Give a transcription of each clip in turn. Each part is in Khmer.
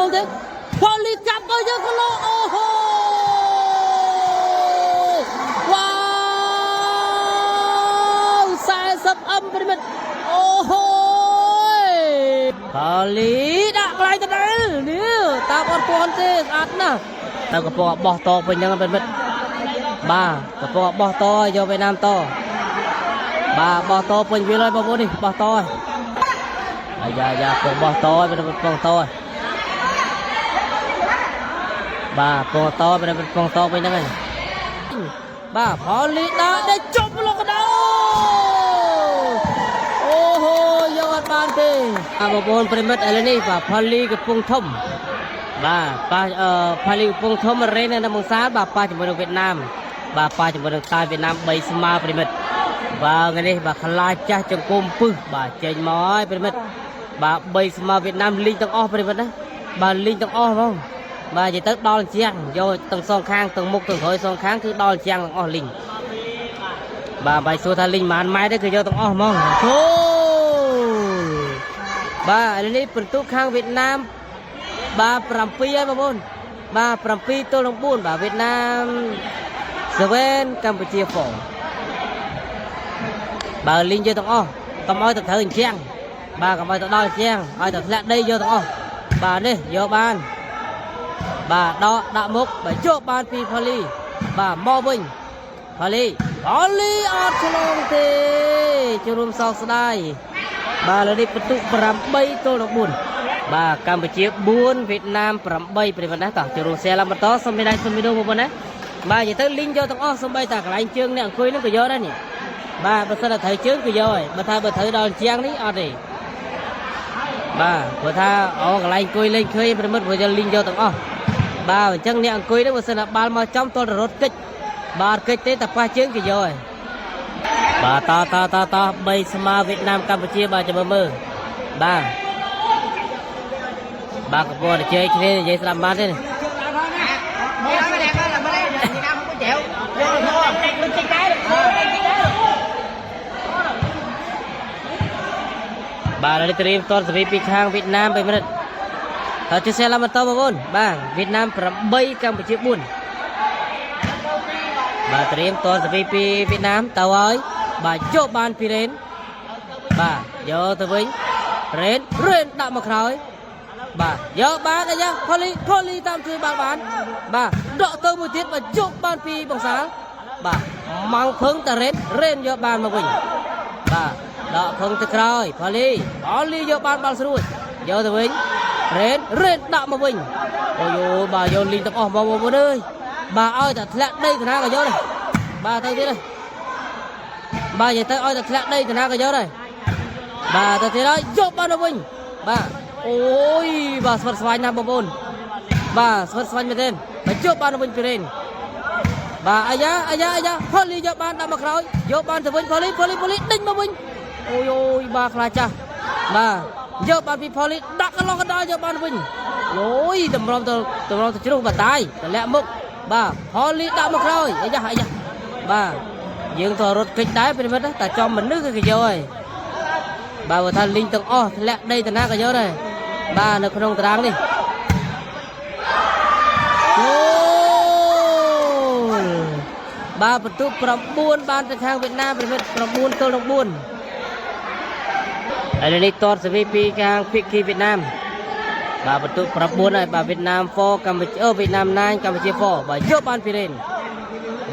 งទេផលលីចាប់ទៅយើងក៏លោអូហូវ៉ាវ40 âm ប្រិមិត្តអូហូផលលីដាក់កន្លែងទៅដល់នេះតាមអត់ទាន់ទេស្អាតណាស់ទៅកំពុងបោះតពេញហ្នឹងប្រិមិត្តបាទកំពុងបោះតយកវៀតណាមតបាទបោះតពេញវាលហើយបងប្អូននេះបោះតហើយយ៉ាពុកបោះតប្រិមិត្តពងតបាទពងតប្រិមិត្តពងតពេញហ្នឹងហើយបាទផលលីដាក់ដេកជប់លោកកដោអូហូយកអត់បានទេបងប្អូនប្រិមិត្តឥឡូវនេះបាទផលលីកំពុងធំបាទប៉ះផលលីកំពុងធំរេននៅមង្សាលបាទប៉ះជាមួយនឹងវៀតណាមបាទប៉ះជាមួយនឹងតាវៀតណាម3ស្មើប្រិមិត្តបាទថ្ងៃនេះបាទខ្លាចចាស់ចង្គមពឹសបាទចេញមកហើយប្រិមិត្តបាទ3ស្មើវៀតណាមលីងទាំងអស់ប្រិមិត្តណាបាទលីងទាំងអស់ហ្មងបាទនិយាយទៅដល់ជាងយកទាំងសងខាងទាំងមុខទាំងក្រោយសងខាងគឺដល់ជាងទាំងអស់លីងបាទបាយសួរថាលីងប៉ុន្មានម៉ែទេគឺយកទាំងអស់ហ្មងអូបាទឥឡូវនេះពិន្ទុខាងវៀតណាមបាទ7ហើយបងប្អូនបាទ7 ទល់នឹង 4បាទវៀតណាម7កម្ពុជា4បើលីងយកទាំងអស់កុំឲ្យទៅត្រូវអញ្ចឹងបាទកុំឲ្យទៅដល់អញ្ចឹងឲ្យទៅធ្លាក់ដីយកទាំងអស់បាទនេះយកបានបាទដកដាក់មុខបើយកបានពីផលីបាទមកវិញផលីអត់ឆ្លងទេជួរួមសោកស្ដាយបាទលើនេះពិន្ទុ8 ទល់នឹង 4បាទកម្ពុជា4វៀតណាម8ប្រិមត្តណាតោះជួរួមសែឡើងបន្តសុំមេដៃសុំវីដេអូបងប្អូនណាបាទនិយាយទៅលីងយកទាំងអស់សំបីតាកន្លែងជើងនេះអង្គុយនឹងក៏យកដែរនេះបាទបើសិនតែត្រូវជើងក៏យកហើយបើត្រូវដល់ជាងនេះអត់ទេបាទព្រោះថាកន្លែងអង្គុយលេងឃើញប្រិមត្តព្រោះយកលីងយកទាំងអស់បាទអញ្ចឹងអ្នកអង្គុយនេះបើសិនតែបាល់មកចំតរត់កិច្ចបាទកិច្ចទេតែប៉ះជើងក៏យកហើយបាទត3ស្មើវៀតណាមកម្ពុជាបាទចាំមើលបាទបាទកំពុងតែជែកគ្នានិយាយស្ដាប់បានទេនេះបាទនេះត្រៀមតនសេរីពីខាងវៀតណាម2មិនិតតើជិះសែឡើងបន្តបងប្អូនបាទវៀតណាម8កម្ពុជា4បាទត្រៀមតនសេរីពីវៀតណាមទៅហើយបាទយកបានពីរ៉េនបាទយកទៅវិញរ៉េនដាក់មកក្រោយបាទយកបានអីយ៉ាងផូលីតាមជួយបានបាទដកទៅមួយទៀតបាទយកបានពីបងសាលបាទម៉ាំងភឹងតារ៉េនយកបានមកវិញបាទដកភឹងទៅក្រោយផូលីយកបានបាល់ស្រួចយកទៅវិញរ៉េនដាក់មកវិញអូយបាទយកលីងទាំងអស់បងប្អូនអើយបាទឲ្យតែធ្លាក់ដីតាណាក៏យកដែរបាទទៅទៀតហើយបាទនិយាយទៅឲ្យតែធ្លាក់ដីតាណាក៏យកដែរបាទទៅទៀតហើយយកបានមកវិញបាទអូយបាទស្វិតស្វាញណាស់បងប្អូនបាទស្វិតស្វាញមែនទេបើយកបានវិញពីរ៉េនបាទអាយ៉ាផូលីយកបានដាក់មកក្រោយយកបានទៅវិញផូលីដេញមកវិញអូយបាទខ្លាចចាស់បាទយកបានពីផូលីដាក់កន្លោះកណ្ដាលយកបានវិញអូយតម្រុំទៅជ្រុះបាតាយតម្លាក់មុខបាទផូលីដាក់មកក្រោយអាយ៉ាបាទយើងទៅរត់កិច្ចដែរប្រិមិត្តតែចំមនុស្សគឺយកហើយបាទបើថាលីងទាំងអស់ធ្លាក់ដីតាណាក៏យកដែរបាទនៅក្នុងតារាងនេះបាទបន្ទុក9បានទៅខាងវៀតណាមប្រិមិត្ត9 ទល់នឹង 4ហើយនេះតតសេវីពីខាងភីគីវៀតណាមបាទបន្ទុក9ហើយបាទវៀតណាម4កម្ពុជាវៀតណាម9កម្ពុជា4បាទយកបានពីរ៉េន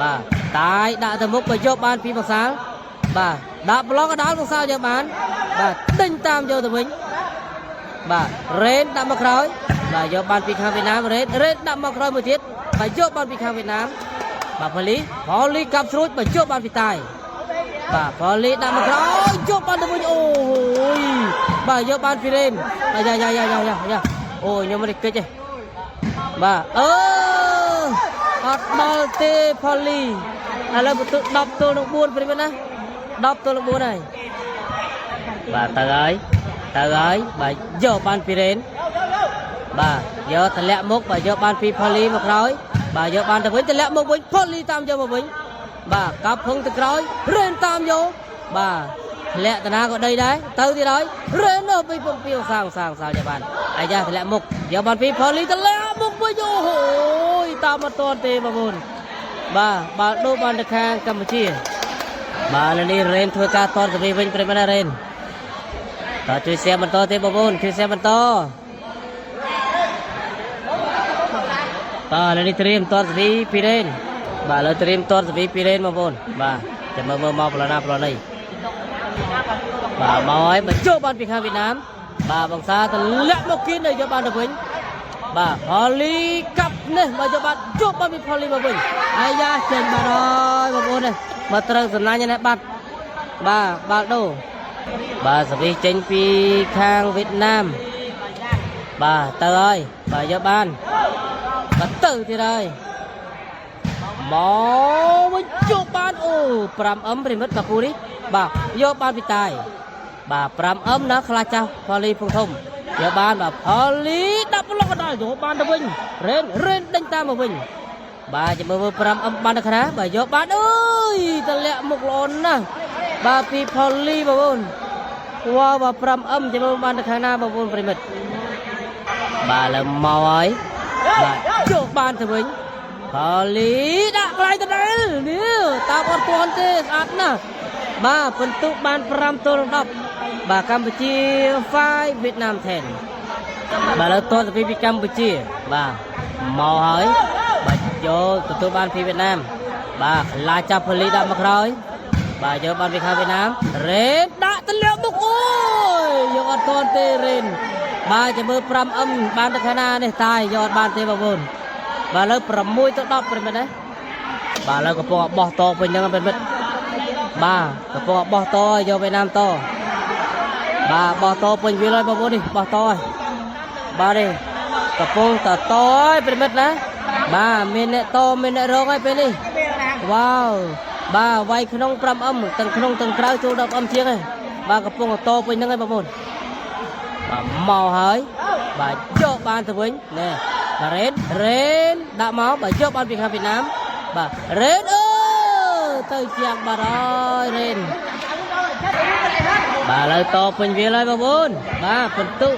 បាទតាយដាក់ទៅមុខបើយកបានពីបងសាលបាទដាក់ប្លង់កដាលបងសាលយកបានបាទដេញតាមយកទៅវិញបាទរ៉េនដាក់មកក្រោយបាទយកបានពីខាងវៀតណាមរ៉េនដាក់មកក្រោយមួយទៀតបាទយកបានពីខាងវៀតណាមបាទផូលីកាប់ស្រួចបាទយកបានពីតាយបាទផូលីដាក់មកក្រោយយកបានទៅវិញអូយបាទយកបានពីរ៉េនអាយ៉ាអូយខ្ញុំមិនកិច្ចទេបាទអត់ដល់ទេផូលីឥឡូវបន្ទុក10 ទល់នឹង 4ប្រិមត្តណា10 ទល់នឹង 4ហើយបាទទៅហើយបាទយកបានពីរ៉េនបាទយកតម្លាក់មុខបាទយកបានពីផូលីមកក្រោយបាទយកបានទៅវិញតម្លាក់មុខវិញផូលីតាមយកមកវិញបាទកាប់ភឹងទៅក្រោយរ៉េនតាមយកបាទ ធ្លាក់តាណាក៏ដីដែរទៅទៀតហើយរើនពីពំពីវសាងជាបានអាយ៉ាធ្លាក់មុខយកបានពីផូលីធ្លាក់មុខវិញអូយតាមមិនទាន់ទេបងប្អូនបាទដូរបានទៅខាងកម្ពុជាបាទឥឡូវនេះរ៉េនធ្វើការតតទៅវិញប្រិមណារ៉េនតើជួយแชร์បន្តទេបងប្អូនជួយแชร์បន្តតើឥឡូវនេះត្រៀមតតពីរ៉េនបាទឥឡូវត្រៀមតតពីរ៉េនបងប្អូនបាទចាំមើលមកប្លណាប្លនេះបាទមកហើយបញ្ចុះបានពីខាងវៀតណាមបាទបងសាទលាក់មកគៀនយកបានទៅវិញបាទផូលីកាប់នេះមកយកបានជប់បានពីផូលីមកវិញអាយ៉ាចេញបាត់ហើយបងប្អូននេះមកត្រូវសំណាញ់នេះបាត់បាល់ដូបាទសវិសចេញពីខាងវៀតណាមបាទទៅហើយបាទយកបានបាទទៅទៀតហើយមកវិញជប់បានអូ 5M ប្រិមិត្តកាពូនេះបាទយកបានពីតាយបាទ 5M ណាខ្លាចចាស់ផូលីពងធំយកបានបាទផូលីដាក់ប្លុកដល់យកបានទៅវិញរ៉េនដេញតាមមកវិញបាទចាំមើល 5M បានទៅខាងបាទយកបានអើយតលាក់មុខល្អណាស់បាទពីផូលីបងប្អូនវ៉ាបាទ 5M ចាំមើលបានទៅខាងណាបងប្អូនប្រិមិត្តបាទលើមកហើយបាទយកបានទៅវិញផូលីដាក់កន្លែងដដែលនេះតាមអត់ទាន់ទេស្អាតណាស់បាទពិន្ទុបាន 5-10 បាទកម្ពុជា5វៀតណាម10បាទលើតទៅពីកម្ពុជាបាទមកហើយបាទយកទទួលបានពីវៀតណាមបាទខ្លាចាប់ផូលីដាក់មកក្រោយបាទយកបានពីខាងវៀតណាមរ៉េនដាក់ទលាក់មុខអូយយកអត់ទាន់ទេរ៉េនបាទចាំមើល 5M បានទៅខាងណានេះតាយយកអត់បានទេបងប្អូនបាទលើ6-10ប្រិមិត្តណាបាទលើកំពុងបោះតវិញហ្នឹងប្រិមិត្តបាទកំពុងបោះតយកវៀតណាមតបាទបោះតពេញវាហើយបងប្អូននេះបោះតហើយបាទនេះកំពុងតហើយប្រិមិត្តណាបាទមានអ្នកតមានអ្នករងហើយពេលនេះវ៉ាវបាទវាយក្នុង 5M ទាំងក្នុងទាំងក្រៅចូល 10M ជាងហើយបាទកំពុងតពេញហ្នឹងហើយបងប្អូនបាទមកហើយបាទយកបានទៅវិញណែបាទរ៉េនដាក់មកបាទយកបានពីខាងវៀតណាមបាទរ៉េនអើទៅជាងបាត់ហើយរ៉េនបាទឥឡូវតពេញវាហើយបងប្អូនបាទពិន្ទុ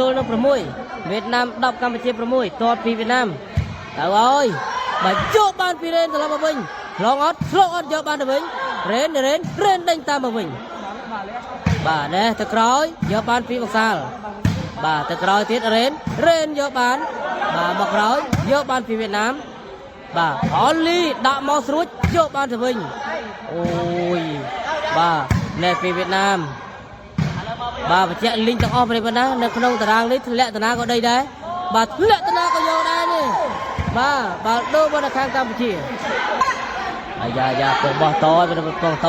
10-6វៀតណាម10កម្ពុជា6តពីវៀតណាមទៅហើយបាទយកបានពីរ៉េនត្រឡប់មកវិញឆ្លងអត់យកបានទៅវិញរ៉េនដេញតាមមកវិញបាទណែទៅក្រោយយកបានពីបងសាលបាទទៅក្រោយទៀតរ៉េនយកបានបាទមកក្រោយយកបានពីវៀតណាមបាទផូលីដាក់មកស្រួចយកបានទៅវិញអូយបាទណែពីវៀតណាមបាទបញ្ជាក់លីងទាំងអស់ប្រិយមិត្តណានៅក្នុងតារាងនេះធ្លាក់តាណាក៏ដីដែរបាទធ្លាក់តាណាក៏យកដែរនេះបាទដូរមកខាងកម្ពុជាអាយ៉ាពងបោះតឲ្យប្រិយមិត្តពងត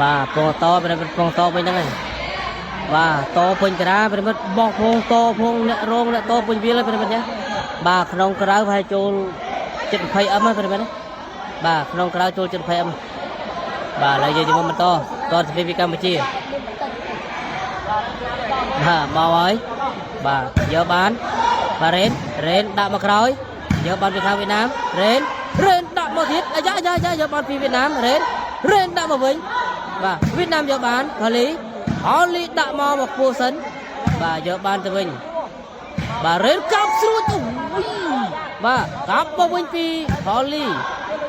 បាទពងតប្រិយមិត្តពងតវិញហ្នឹងហើយបាទតពេញតារាប្រិយមិត្តបោះពងតពងអ្នករងអ្នកតពេញវាហើយប្រិយមិត្តណាបាទក្នុងក្រៅប្រហែលចូល 720M ហើយប្រិយមិត្តណាបាទក្នុងក្រៅចូល 720M បាទឥឡូវយើងមកបន្តតទៅពីកម្ពុជាបាទមកហើយបាទយកបានបាទរ៉េនដាក់មកក្រោយយកបានពីខាងវៀតណាមរ៉េនដាក់មកទៀតអាយ៉ាយកបានពីវៀតណាមរ៉េនដាក់មកវិញបាទវៀតណាមយកបានផូលីដាក់មកពោះសិនបាទយកបានទៅវិញបាទរ៉េនកាប់ស្រួចអូយបាទកាប់មកវិញពីផូលី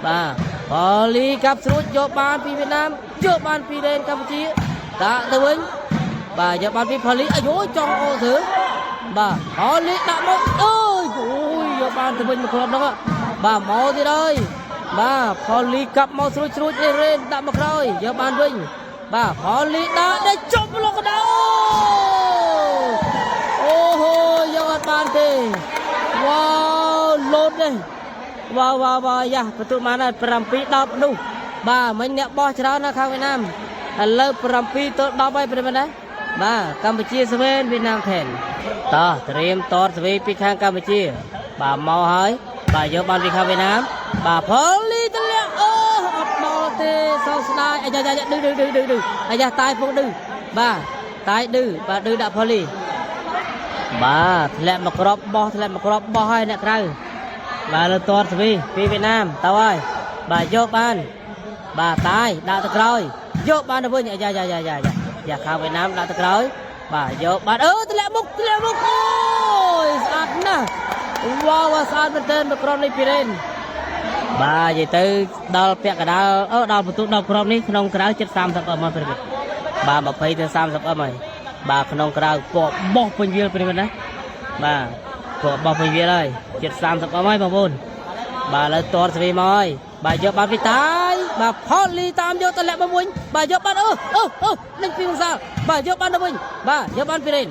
បាទផូលីកាប់ស្រួចយកបានពីវៀតណាមយកបានពីរ៉េនកម្ពុជាដាក់ទៅវិញបាទយកបានពីផូលីអាយចង់អូធ្វើបាទផូលីដាក់មកអើយអូយយកបានទៅវិញមកគ្រាប់ហ្នឹងបាទមកទៀតហើយបាទផូលីកាប់មកស្រួចនេះរ៉េនដាក់មកក្រោយយកបានវិញបាទផូលីដាក់ដេញចុះលោកកដោអូហូយកអត់បានទេវ៉ាវលោតនេះវ៉ាវយ៉ាបន្ទុកបានហើយ7-10នោះបាទមិញអ្នកបោះច្រើនណាស់ខាងវៀតណាមឥឡូវ7-10ហើយប្រិយមិត្តណាបាទកម្ពុជាស្វេនវៀតណាម10តោះត្រៀមតតស្វីពីខាងកម្ពុជាបាទមកហើយបាទយកបានពីខាងវៀតណាមបាទផូលីទម្លាក់អូអត់មកទេសោកស្ដាយអាយ៉ាឌឺអាយ៉ាតាយពងឌឺបាទតាយឌឺបាទឌឺដាក់ផូលីបាទធ្លាក់មកក្របបោះហើយអ្នកក្រៅបាទលើតតស្វីពីវៀតណាមទៅហើយបាទយកបាន bà tay đã từ rồi vô ban được với nhảy dạ khao Việt Nam đã từ rồi bà vô ban từ lẹ mục ôi sát nè wow sát bên trên được con này piren bà vậy từ đào bẹt cả đào một tụ đào con này không cái chết sam sập ở mà phải bà mà phải từ sam sập ở mày bà không cái bỏ bỏ bên dưới bên đó bà bỏ bên dưới đây chết sam sập ở mày bà buồn bà lên toàn sẽ mồi bà vô ban phi tái bà Polly tam vô tận lẹ bà muôn bà vô ban linh phi không sao bà vô ban đâu mình bà vô ban phi lên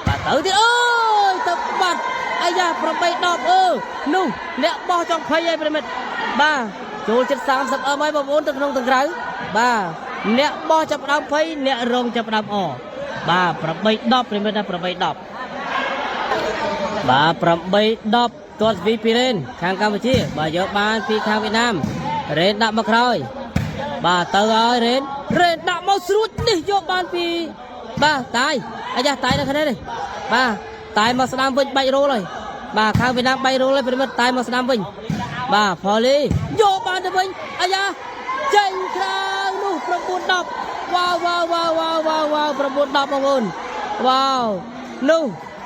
bà tới thì ơi tập bật ai da pro bay đọc nung lẹ bo trong phay ai bên bà chú chết sam sập ở mấy bà bốn từng nông từng rái bà lẹ bo chập đam phay lẹ rong chập đam bà pro bay đọc bên bên pro bay đọc bà pro bay đọcตัววีพีเรนข้างกัมพูชีบ่ายกบานพีข้างเวียดนามเรนดับมาครอยบ่าเตอร์เรนดับมาสรุดนี่ยกบานพีบ่าตายอาจจะตายนะคะแนนเลยบ่าตายมาสนามวิ่งใบโรเลยบ่าข้างเวียดนามใบโรเลยเป็นมันตายมาสนามวิ่งบ่าพอลีโยกบานจะวิ่งอาจจะเจ๋งครางนู่ประบุดับว้าวประบุดับมาบุญว้าวนู่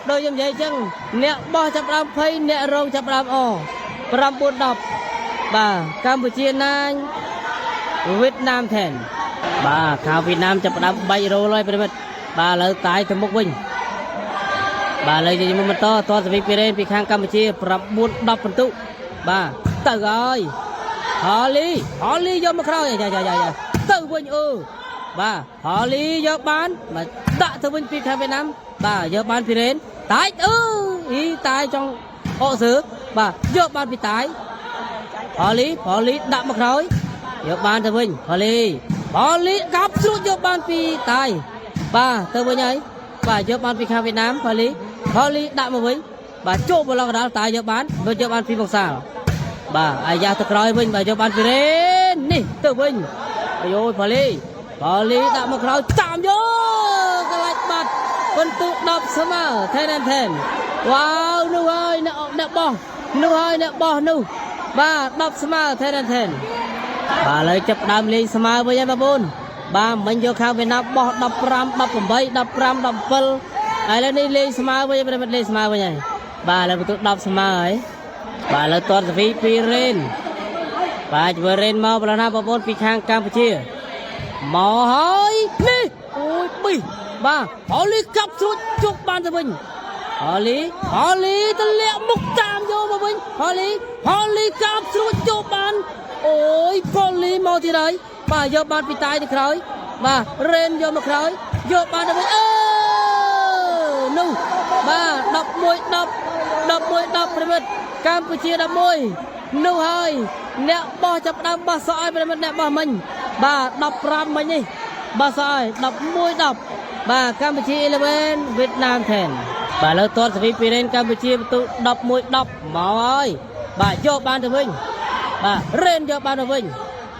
โดยยังใหญ่จังเนี่ยบ่จับรำไฟเนี่ยรองจับรำปรำบุญดับบ่ากัมพูชีนายเวียดนามแทนบ่าข่าวเวียดนามจับรำใบโรเลยไปเลยบ่าเลยตายทั้งหมดวิ่งบ่าเลยจะมันต่อสวิงไปเรนไปข้างกัมพูชีปรำบุญดับประตูบ่าตื่นเลยฮอลลี่ยอมมาคราวอย่าตื่นวิ่งบ่าฮอลลี่ยอมบานมาด่าตื่นวิ่งไปข้างเวียดนามบ่ายอมบานไปเรนตายý tái trong họ xứ bà dỡ ban bị tái họ lý đạm mặc nói dỡ ban thưa mình họ lý gặp sự dỡ ban bị tái bà thưa mình ấy bà dỡ ban bị khang Việt Nam họ lý đạm mà mình bà chỗ một lần đó tái dỡ ban bị bằng sao bà ai ra thực nói mình bà dỡ ban bị đến nè thưa mình ôi họ lý đạm mặc nói chạm vô cái lạch mặtคนตุดับเสมอแทนว้าวนู่เฮ้ยเนี่ยบ่นู่เฮ้ยเนี่ยบ่นู่บ้าดับเสมอแทนบ้าเลยจับดำเลยเสมอไปยังบ้าบุญบ้ามันโยข้าวไปนับบ่ดับรำดับผมใบดับรำดับเปิลไอ้แล้วนี่เลยเสมอไปยังมันเลยเสมอไปยังบ้าเลยประตูดับเสมอไอ้บ้าเลยตัวสวีปีเรนบ้าจะไปเรนมาประนาบ้าบุญปีข้างกัมพูชีหมอเฮ้ยนี่โอ้ยปีบ่าฮอลลี่กับสุดจุกบานตะบินฮอลลี่ตะเลี้ยมุกตามโยมาบินฮอลลี่กับสุดจุกบานโอ้ยฮอลลี่มาที่ไหนบ่าโยบานปีตายที่ใครบ่าเรนโยมาใครโยบานตะบินนู่บ่าดับมวยดับประเมินกัมพูชีดับมวยนู่เฮ้ยเนี่ยบ่จับดำบ่สายประเมินเนี่ยบ่มันบ่าดับรำมันนี่บ่สายดับมวยดับบ่ากัมพูชี11เวียดนามแทนบ่าเลิกตัวสวีปีเรนกัมพูชีประตูดับมวยดับหมอเอ้ยบ่าโยบานตัววิ่งบ่าเรนโยบานตัววิ่ง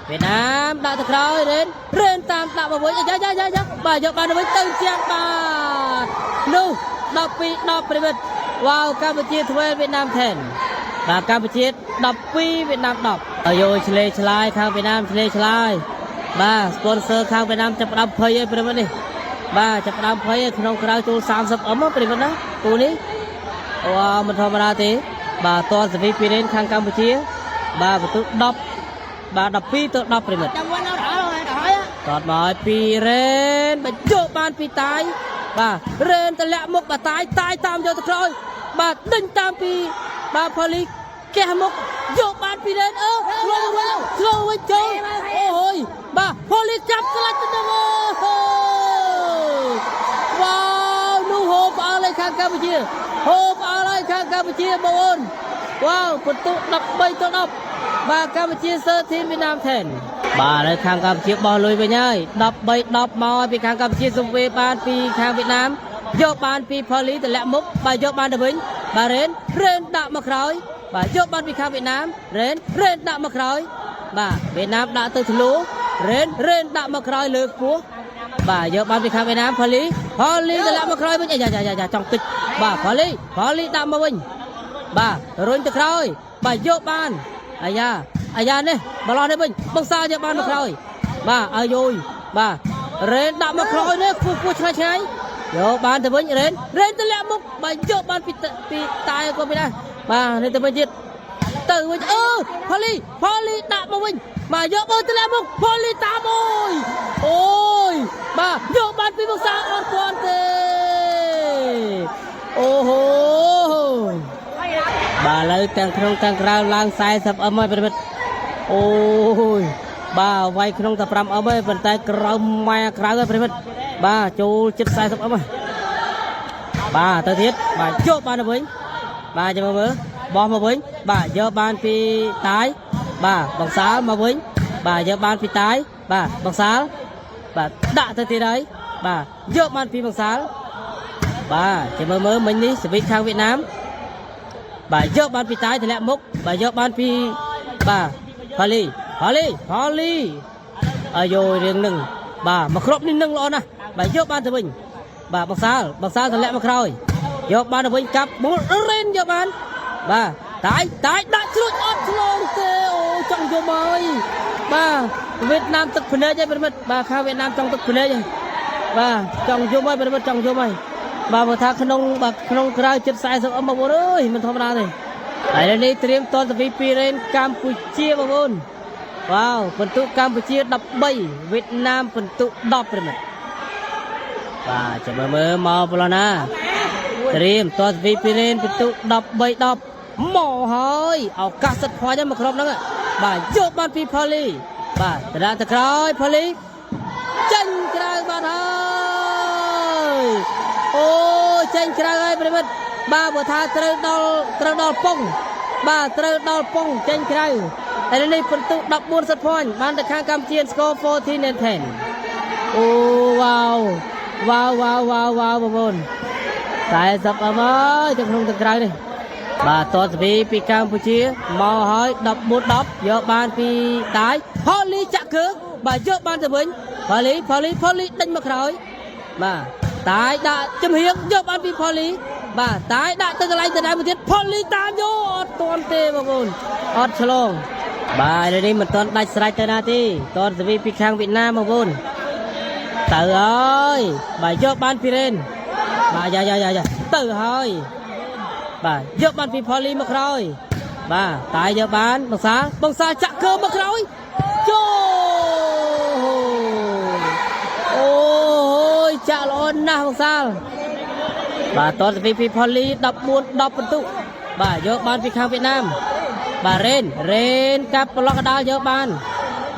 เวียดนามด่าตะคร้อยเรนตามด่ามาวิ่งอย่าบ่าโยบานตัววิ่งตึงเชียงบ่านู่ดับปีดับประเมินว้าวกัมพูชี12เวียดนามแทนบ่ากัมพูชีดับปีเวียดนามดับโยชเลชลายข้างเวียดนามชเลชลายบ่าสปอนเซอร์ข้างเวียดนามจะดับเพย์ประเมินนี่บ่าจับดำเพย์ขนมกระดาษจู30มาเป็นวันนะตัวนี้ว้ามันธรรมดาตีบ่าตัวสวีปีเรนข้างกัมพูชีบ่าประตูดับบ่าดับปีตัวดับเป็นวันตอดมาปีเรนไปโยบานปีตายบ่าเรนตะเละมุกบ่าตายตามโยตะครอยบ่าดึงตามปีบ่าพอลิแกมุกโยบานปีเรนลงไว้โจโอ้ยบ่าพอลิจับกระตุ้นว้าวนู่โฮปอะไรข้างกัมพูชีบอลว้าวประตูดับใบตัวดับบ่ากัมพูชีเซอร์ทีมเวียดนามแทนบ่าเลยข้างกัมพูชีบอลลุยไปง่ายดับใบดับมาไปข้างกัมพูชีสุเวบานปีข้างเวียดนามโยบานปีพอลีแต่ละมุกบ่าโยบานเดบินบ่าเรนดับมาครอยบ่าโยบานปีข้างเวียดนามเรนดับมาครอยบ่าเวียดนามดับตัวทะลุเรนดับมาครอยเลือกปัวบ่าโยบานปีข้างเวียดนามพอลีแต่ละมาครอยไปอย่าจ้องติดบ่าพอลีดับมาวิ่งบ่ารุ่นตะครอยบ่าโยบานอายา អាយ៉ានេះបឡោះនេះវិញបងសាយកបានមកក្រោយបាទឲ្យយយបាទរ៉េនដាក់មកក្រោយនេះគួរឆ្ងាយឆ្ងាយយកបានទៅវិញរ៉េនទម្លាក់មុខបាទយកបានពីតាយក៏មិនដែរបាទនេះទៅវិញទៀតទៅវិញផលីដាក់មកវិញបាទយកបឺទម្លាក់មុខផលីតាមអូយបាទយកបានពីបងសាអត់ទាន់ទេអូហូបាទលើទាំងក្នុងទាំងក្រៅឡើង40អឹមហើយប្រិមិត្តអូយបាទវាយក្នុងតែ5អឹមហើយប៉ុន្តែក្រៅម៉ែក្រៅហើយប្រិមិត្តបាទចូលចិត្ត40អឹមហើយបាទទៅទៀតបាទយកបានទៅវិញបាទចាំមើលបោះមកវិញបាទយកបានពីតាយបាទបងសាលមកវិញបាទយកបានពីតាយបាទបងសាលបាទដាក់ទៅទៀតហើយបាទយកបានពីបងសាលបាទចាំមើលមិញនេះសវិតខាងវៀតណាមបាទយកបានពីតាយទម្លាក់មុខបាទយកបានពីបាទផលីអាយរឿងនឹងបាទមកគ្រប់នេះនឹងល្អណាស់បាទយកបានទៅវិញបាទបងសាលទម្លាក់មកក្រោយយកបានទៅវិញកាប់មុលរ៉េនយកបានបាទតាយដាក់ជ្រួចអត់ឆ្លងទេអូចង់យកមកហើយបាទវៀតណាមទឹកភ្នែកហើយប្រិមិត្តបាទខាងវៀតណាមចង់ទឹកភ្នែកហើយបាទចង់យកមកប្រិមិត្តចង់យកមកបាទបើថាក្នុងក្រៅចិត្ត40អឹមបងប្អូនអើយមិនធម្មតាទេហើយនេះត្រៀមតនទៅពីរ៉េនកម្ពុជាបងប្អូនវ៉ាវពិន្ទុកម្ពុជា13វៀតណាមពិន្ទុ10ប្រិមិត្តបាទចាំមើលមកប្លណាត្រៀមតនទៅពីរ៉េនពិន្ទុ13 10មកហើយឱកាសសិតផាច់មកគ្រប់ហ្នឹងបាទយកបានពីផលីបាទតដាក់ទៅក្រោយផលីចេញក្រៅបានហើយអូចេញក្រៅហើយប្រិមិត្តបាទបើថាត្រូវដល់ប៉ុងបាទត្រូវដល់ប៉ុងចេញក្រៅតែនេះពិន្ទុ14សិតpointបានទៅខាងកម្ពុជាស្គរ14 and 10អូវ៉ាវបងប្អូន40អឹមហើយទៅក្នុងទឹកក្រៅនេះបាទតតពីកម្ពុជាមកហើយ14 10យកបានពីតាយផលីចាក់គឺបាទយកបានទៅវិញផលីដេញមកក្រោយបាទតាយដាក់ចំហៀងយកបានពីផលីបាទតាយដាក់ទៅកន្លែងដដែលមួយទៀតផលីតាមយកអត់ទាន់ទេបងប្អូនអត់ឆ្លងបាទនេះមិនទាន់ដាច់ស្រេចទៅណាទេតតពីខាងវៀតណាមបងប្អូនទៅហើយបាទយកបានពីរ៉េនបាទយ៉ាទៅហើយបាទយកបានពីផលីមកក្រោយបាទតាយយកបានបងសាចាក់កើមកក្រោយអូយចាក់ល្អណាស់បងសាលបាទតតពីផលី14 10ពិន្ទុបាទយកបានពីខាងវៀតណាមបាទរ៉េនកាប់ប្រឡោះកដាលយកបាន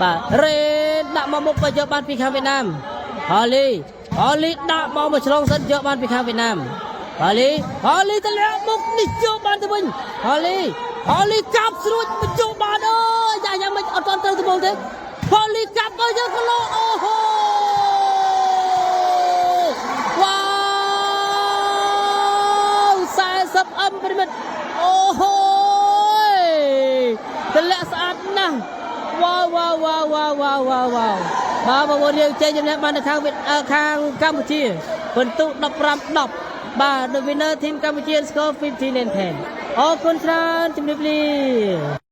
បាទរ៉េនដាក់មកមុខបាទយកបានពីខាងវៀតណាមផលីដាក់មកឆ្លងសិនយកបានពីខាងវៀតណាមផលីទម្លាក់មុខនេះយកបានទៅវិញផលីកាប់ស្រួចបញ្ចុះបានអើយយ៉ាងមិនអត់ទាន់ទៅត្បូងទេផលីកាប់ទៅយកគីឡូអូហូវ៉ាវ40អឹមប្រិមិត្តអូហូទម្លាក់ស្អាតណាស់វ៉ាវបាទបងប្អូនយើងចេញចំណេះបានទៅខាងកម្ពុជាពិន្ទុ15 10បាទ The winner team កម្ពុជា score 15 and 10អរគុណច្រើនជំរាបលា